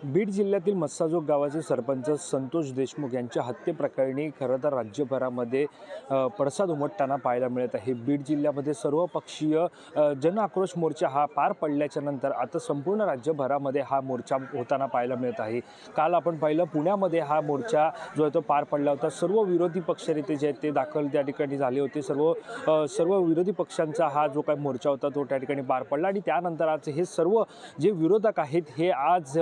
बीड जिल्ह्यातील मस्साजोग गावाचे सरपंच संतोष देशमुख यांच्या हत्येप्रकरणी खरं तर राज्यभरामध्ये पडसाद उमटताना पाहायला मिळत आहे। बीड जिल्ह्यामध्ये सर्वपक्षीय जन आक्रोश मोर्चा हा पार पडल्याच्या नंतर आता संपूर्ण राज्यभरामध्ये हा मोर्चा होताना पाहायला मिळत आहे। काल आपण पाहिलं पुण्यामध्ये हा मोर्चा जो आहे तो पार पडला होता। सर्व विरोधी पक्षनेते जे आहेत ते दाखल त्या ठिकाणी झाले होते। सर्व विरोधी पक्षांचा हा जो काही मोर्चा होता तो त्या ठिकाणी पार पडला आणि त्यानंतर आज हे सर्व जे विरोधक आहेत हे आज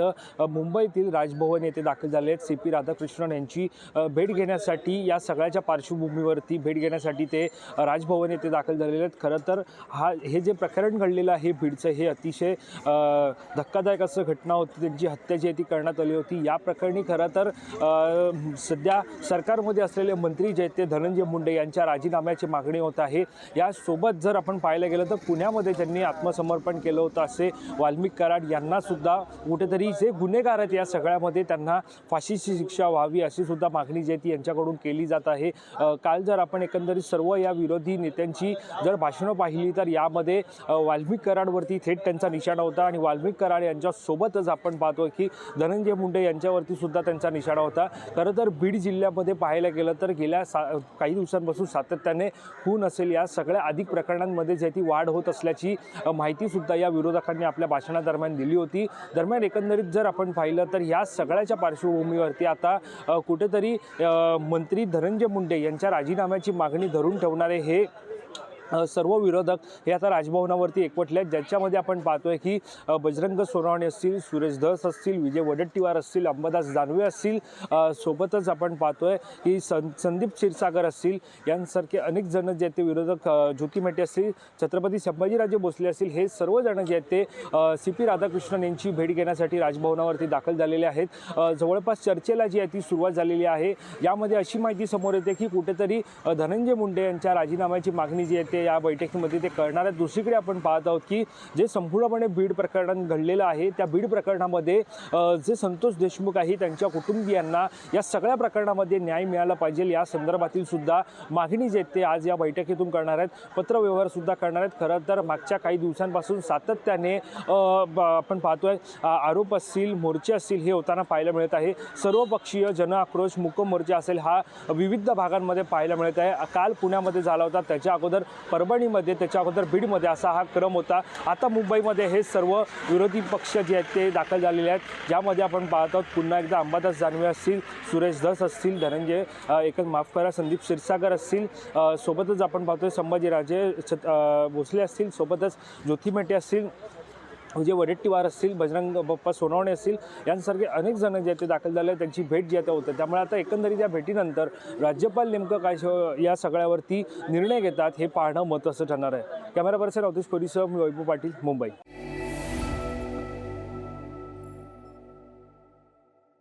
मुंबईतील राजभवन येथे दाखल झाले आहेत। सी पी राधाकृष्णन यांची भेट घेण्यासाठी या सगळ्याच्या पार्श्वभूमीवरती भेट घेण्यासाठी ते राजभवन येथे दाखल झालेले आहेत। खरं तर हे जे प्रकरण घडलेलं आहे बीडचं हे अतिशय धक्कादायक असं घटना होती। त्यांची हत्या जी आहे ती करण्यात आली होती। या प्रकरणी खरं तर सध्या सरकारमध्ये असलेले मंत्री जे आहेत ते धनंजय मुंडे यांच्या राजीनाम्याची मागणी होत आहे। यासोबत जर आपण पाहायला गेलं तर पुण्यामध्ये ज्यांनी आत्मसमर्पण केलं होतं असे वाल्मिक कराड यांना सुद्धा कुठेतरी जे गुन्हेगार आहेत या सगळ्यामध्ये त्यांना फाशीची शिक्षा व्हावी अशी सुद्धा मागणी जी आहे ती यांच्याकडून केली जात आहे। काल जर आपण एकंदरीत सर्व या विरोधी नेत्यांची जर भाषणं पाहिली तर यामध्ये वाल्मिक कराडवरती थेट त्यांचा निशाणा होता आणि वाल्मिक कराड यांच्यासोबतच आपण पाहतो की धनंजय मुंडे यांच्यावरती सुद्धा त्यांचा निशाणा होता। खरं तर बीड जिल्ह्यामध्ये पाहायला गेलं तर गेल्या काही दिवसांपासून सातत्याने खून असेल या सगळ्या अधिक प्रकरणांमध्ये जे ती वाढ होत असल्याची माहितीसुद्धा या विरोधकांनी आपल्या भाषणादरम्यान दिली होती। दरम्यान एकंदरीत जर आपण पाहिलं तर या सगळ्याच्या पार्श्वभूमीवरती आता कुठेतरी मंत्री धनंजय मुंडे यांच्या राजीनाम्याची मागणी धरून ठेवणारे हे सर्व विरोधक हे आता राजभवनावरती एकवटले आहेत। ज्याच्यामध्ये आपण पाहतोय की बजरंग सोनवणे असतील, सुरेश धस असतील, विजय वडेट्टीवार असतील, अंबादास दानवे असतील, सोबतच आपण पाहतोय की संदीप क्षीरसागर असतील यांसारखे अनेक जण जे आहेत ते विरोधक, ज्योती मेटे असतील, छत्रपती संभाजीराजे भोसले असतील, हे सर्वजण जे आहेत ते सी पी राधाकृष्णन यांची भेट घेण्यासाठी राजभवनावरती दाखल झालेले आहेत। जवळपास चर्चेला जी आहे ती सुरुवात झालेली आहे। यामध्ये अशी माहिती समोर येते की कुठेतरी धनंजय मुंडे यांच्या राजीनाम्याची मागणी जी आहे ते या बैठकीमध्ये ते करणार आहेत। दुसरीकडे आपण पाहत आहोत की जे संपूर्णपणे बीड प्रकरण घडलेलं आहे त्या बीड प्रकरणामध्ये जे संतोष देशमुख आहे त्यांच्या कुटुंबियांना या सगळ्या प्रकरणामध्ये न्याय मिळाला पाहिजे या संदर्भातील सुद्धा मागणी जे आहेत ते आज या बैठकीतून करणार आहेत। पत्रव्यवहार सुद्धा करणार आहेत। खरं तर मागच्या काही दिवसांपासून सातत्याने आपण पाहतोय आरोप असतील, मोर्चे असतील हे होताना पाहायला मिळत आहे। सर्वपक्षीय जन आक्रोश मूक मोर्चा असेल हा विविध भागांमध्ये पाहायला मिळत आहे। काल पुण्यामध्ये झाला होता, त्याच्या अगोदर परभणीमध्ये, त्याच्या अगोदर बीडमध्ये असा हा क्रम होता। आता मुंबईमध्ये हे सर्व विरोधी पक्ष जे आहेत ते दाखल झालेले आहेत। ज्यामध्ये आपण पाहत आहोत पुन्हा एकदा अंबादास दानवे असतील, सुरेश धस असतील, धनंजय माफ करा संदीप क्षीरसागर असतील, सोबतच आपण पाहतोय संभाजीराजे भोसले असतील, सोबतच ज्योती मेटे असतील, विजय वडेट्टीवार असतील, बजरंग बाप्पा सोनवणे असतील यांसारखे अनेक जण जे ते दाखल झाले त्यांची भेट जी आता होते। त्यामुळे आता एकंदरीत या भेटीनंतर राज्यपाल नेमकं काय या सगळ्यावरती निर्णय घेतात हे पाहणं महत्त्वाचं ठरणार आहे। कॅमेरा पर्सन अवधेश कोरीसह मी वैभव पाटील, मुंबई।